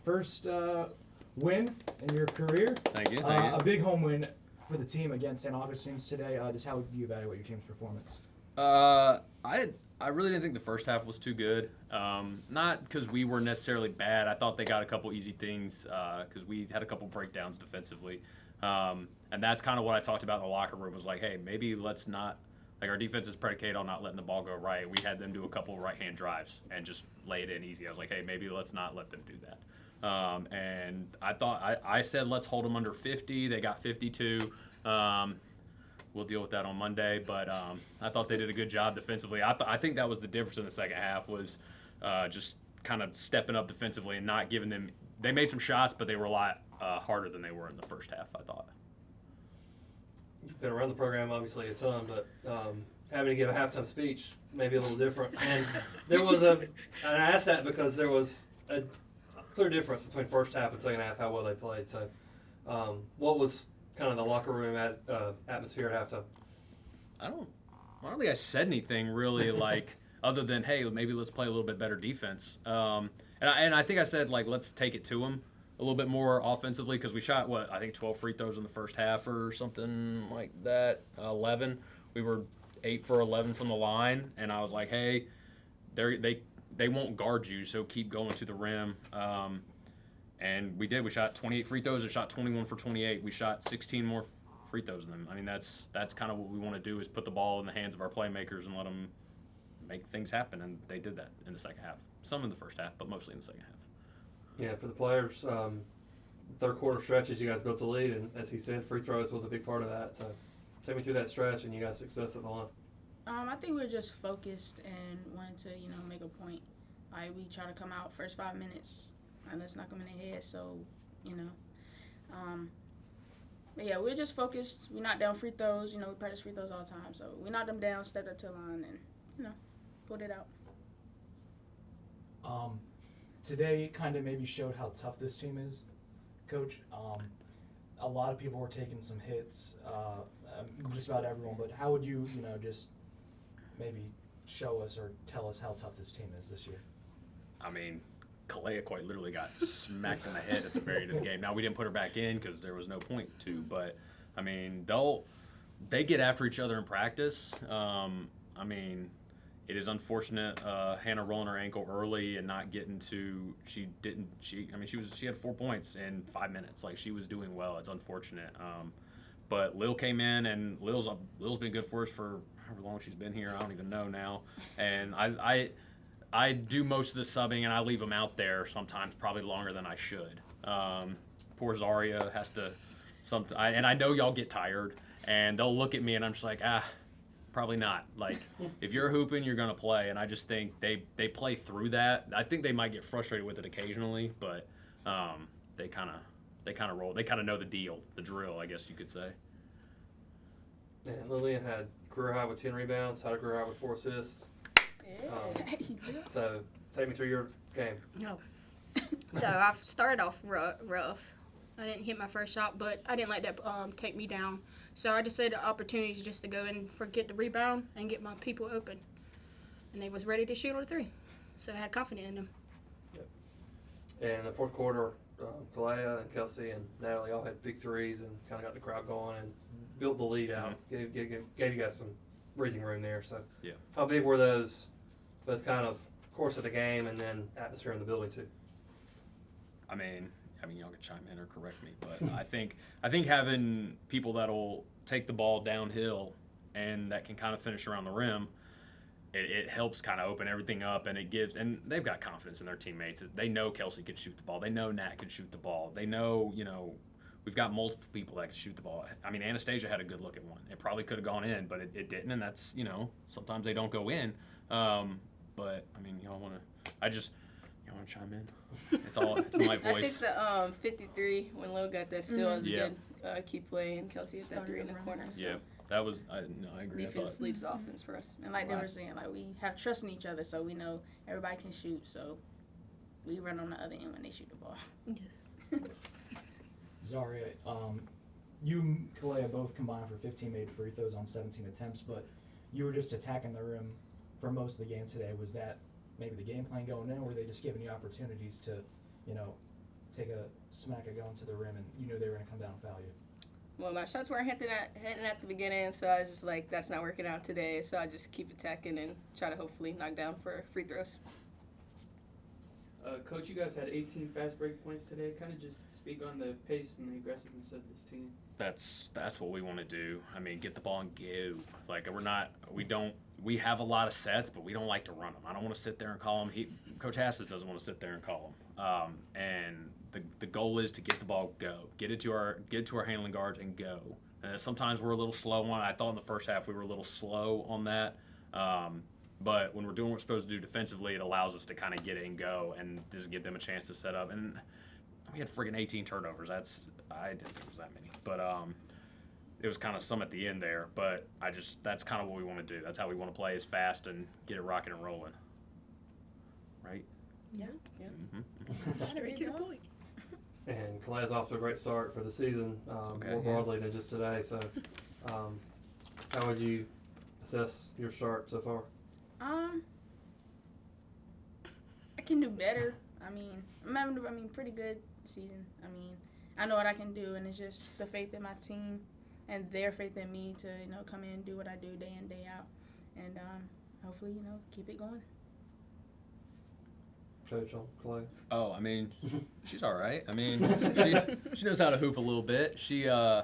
first win in your career. Thank you. A big home win for the team against St. Augustine's today. Just how would you evaluate your team's performance? I really didn't think the first half was too good. Not because we were necessarily bad. I thought they got a couple easy things because we had a couple breakdowns defensively. And that's kind of what I talked about in the locker room was like, hey, maybe let's not – like our defense is predicated on not letting the ball go right. We had them do a couple right-hand drives and just lay it in easy. I was like, hey, maybe let's not let them do that. And I thought I said let's hold them under 50. They got 52. We'll deal with that on Monday. But I thought they did a good job defensively. I think that was the difference in the second half was just kind of stepping up defensively and not giving them – they made some shots, but they were a lot harder than they were in the first half, I thought. You've been around the program obviously a ton, but having to give a halftime speech may be a little different. And there was and I asked that because there was a clear difference between first half and second half, how well they played. So what was kind of the locker room atmosphere at halftime? I don't think I said anything really like other than, hey, maybe let's play a little bit better defense. And I think I said, like, let's take it to them a little bit more offensively because we shot, 12 free throws in the first half or something like that, 11. We were 8 for 11 from the line, and I was like, hey, they won't guard you, so keep going to the rim. And we did. We shot 28 free throws and shot 21 for 28. We shot 16 more free throws than them. I mean, that's kind of what we want to do is put the ball in the hands of our playmakers and let them make things happen, and they did that in the second half. Some in the first half, but mostly in the second half. Yeah, for the players, third quarter stretches, you guys built a lead, and as he said, free throws was a big part of that. So take me through that stretch and you guys' success at the line. I think we were just focused and wanted to, make a point. We try to come out first 5 minutes, and let's knock them in the head. So, but yeah, we're just focused. We knocked down free throws. We practice free throws all the time. So we knocked them down, stepped up to the line, and pulled it out. Today kind of maybe showed how tough this team is, Coach. A lot of people were taking some hits, just about everyone. But how would you, just maybe show us or tell us how tough this team is this year? I mean, Kalea quite literally got smacked in the head at the very end of the game. Now, we didn't put her back in because there was no point to, but, I mean, they get after each other in practice. It is unfortunate Hannah rolling her ankle early and not getting to she had 4 points in 5 minutes. Like, she was doing well. It's unfortunate. But Lil came in, and Lil's been good for us for however long she's been here. I don't even know now. And I do most of the subbing, and I leave them out there sometimes probably longer than I should. Poor Zaria has to and I know y'all get tired, and they'll look at me, and I'm just like, probably not. Like, if you're hooping, you're going to play, and I just think they play through that. I think they might get frustrated with it occasionally, but they kind of roll. They kind of know the drill, I guess you could say. Yeah, Lillian had career high with 10 rebounds, had a career high with 4 assists. So take me through your game. No. So I started off rough. I didn't hit my first shot, but I didn't let that take me down. So I just had the opportunities just to go and forget the rebound and get my people open. And they was ready to shoot on the 3. So I had confidence in them. Yep. And in the fourth quarter, Kalea and Kelsey and Natalie all had big threes and kind of got the crowd going and built the lead out. Gave you guys some breathing room there. So yeah. How big were those, both kind of course of the game and then atmosphere in the building too? I mean, y'all can chime in or correct me, but I think having people that'll take the ball downhill and that can kind of finish around the rim, it helps kind of open everything up, and and they've got confidence in their teammates. They know Kelsey can shoot the ball. They know Nat can shoot the ball. They know, we've got multiple people that can shoot the ball. I mean, Anastasia had a good look at one. It probably could have gone in, but it didn't, and that's, sometimes they don't go in. But, I mean, y'all want to chime in? It's my voice. I think the 53 when Lil got that steal was a good key play, and Kelsey hit that 3 in the corner. So. Yeah, that was I agree. Defense leads the offense for us. And like they were saying, we have trust in each other, so we know everybody can shoot. So we run on the other end when they shoot the ball. Yes. Zaria, you and Kalea both combined for 15 made free throws on 17 attempts, but you were just attacking the rim for most of the game today. Was that maybe the game plan going in, or were they just giving you opportunities to, take a smack at going to the rim and you knew they were going to come down and foul you? Well, my shots weren't hitting at the beginning, so I was just like, that's not working out today. So I just keep attacking and try to hopefully knock down for free throws. Coach, you guys had 18 fast break points today. Kind of just speak on the pace and the aggressiveness of this team. That's what we want to do. I mean, get the ball and go. Like we have a lot of sets, but we don't like to run them. I don't want to sit there and call them. Coach Hassett doesn't want to sit there and call them. And the goal is to get the ball, go, get it to our handling guards and go. Sometimes we're a little slow on it. I thought in the first half we were a little slow on that. But when we're doing what we're supposed to do defensively, it allows us to kind of get it and go, and just give them a chance to set up. And we had friggin' 18 turnovers. I didn't think it was that many, but it was kind of some at the end there. But that's kind of what we want to do. That's how we want to play, is fast and get it rocking and rolling. Right? Yeah. Mm-hmm. Straight to the point. And Kalea's off to a great start for the season, Okay, more yeah. broadly than just today. So, how would you assess your start so far? I can do better. I'm having pretty good season. I know what I can do, and it's just the faith in my team and their faith in me to come in and do what I do day in, day out, and hopefully keep it going. Coach on Kalea? Oh, I mean, she's all right. I mean, she knows how to hoop a little bit. She the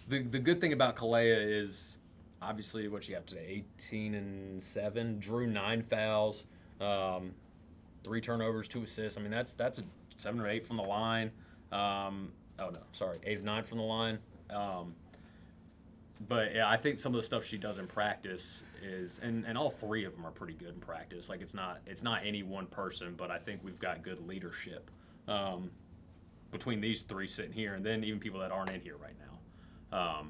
good thing about Kalea is obviously what she had today, 18 and 7, drew 9 fouls, 3 turnovers, 2 assists. I mean, that's a 7 or 8 from the line. 8 of 9 from the line. But yeah, I think some of the stuff she does in practice is, and all 3 of them are pretty good in practice. Like it's not any one person, but I think we've got good leadership between these 3 sitting here, and then even people that aren't in here right now.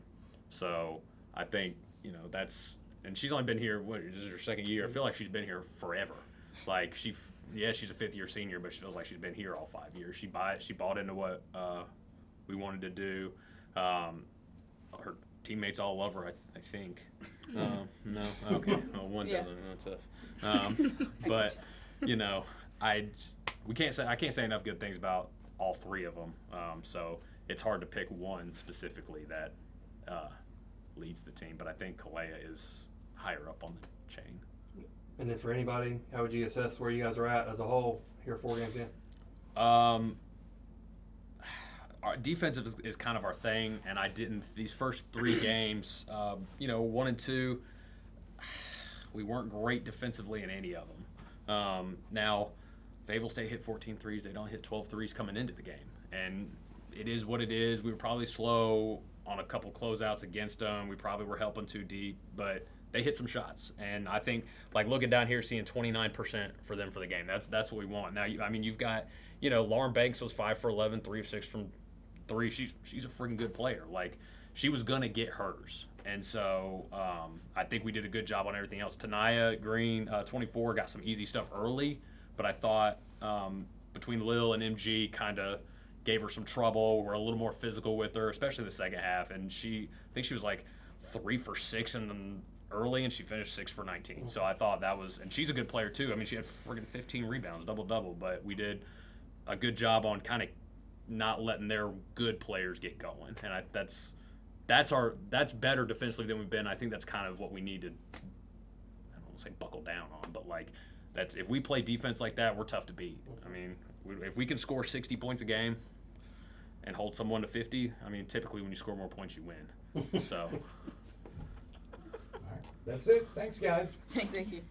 So I think that's, and she's only been here. What is this, her second year? I feel like she's been here forever. Like she's a 5th-year senior, but she feels like she's been here all 5 years. She bought into what we wanted to do. Her teammates all love her, I think. No, okay. Well, one doesn't. But I can't say enough good things about all 3 of them. So it's hard to pick one specifically that leads the team. But I think Kalea is higher up on the chain. And then for anybody, how would you assess where you guys are at as a whole here 4 games in? Our defensive is kind of our thing, and these first 3 games, 1 and 2, we weren't great defensively in any of them. Now, Fayetteville State hit 14 threes. They don't hit 12 threes coming into the game, and it is what it is. We were probably slow on a couple closeouts against them. We probably were helping too deep, but they hit some shots, and I think looking down here, seeing 29% for them for the game. That's what we want. Now, you've got Lauren Banks was 5 for 11, 3 of 6 from 3. She's a freaking good player. Like she was gonna get hers, and so I think we did a good job on everything else. Tanaya Green, 24, got some easy stuff early, but I thought between Lil and MG kind of gave her some trouble. We're a little more physical with her, especially in the second half, and I think she was like 3 for 6 in the early, and she finished 6 for 19. So I thought that was, and she's a good player too. I mean, she had friggin' 15 rebounds, double, but we did a good job on kind of not letting their good players get going, and that's better defensively than we've been. I think that's kind of what we need to, I don't want to say buckle down on, but if we play defense like that, we're tough to beat. I mean, if we can score 60 points a game and hold someone to 50, I mean, typically when you score more points, you win. So. All right, that's it. Thanks, guys. Thank you.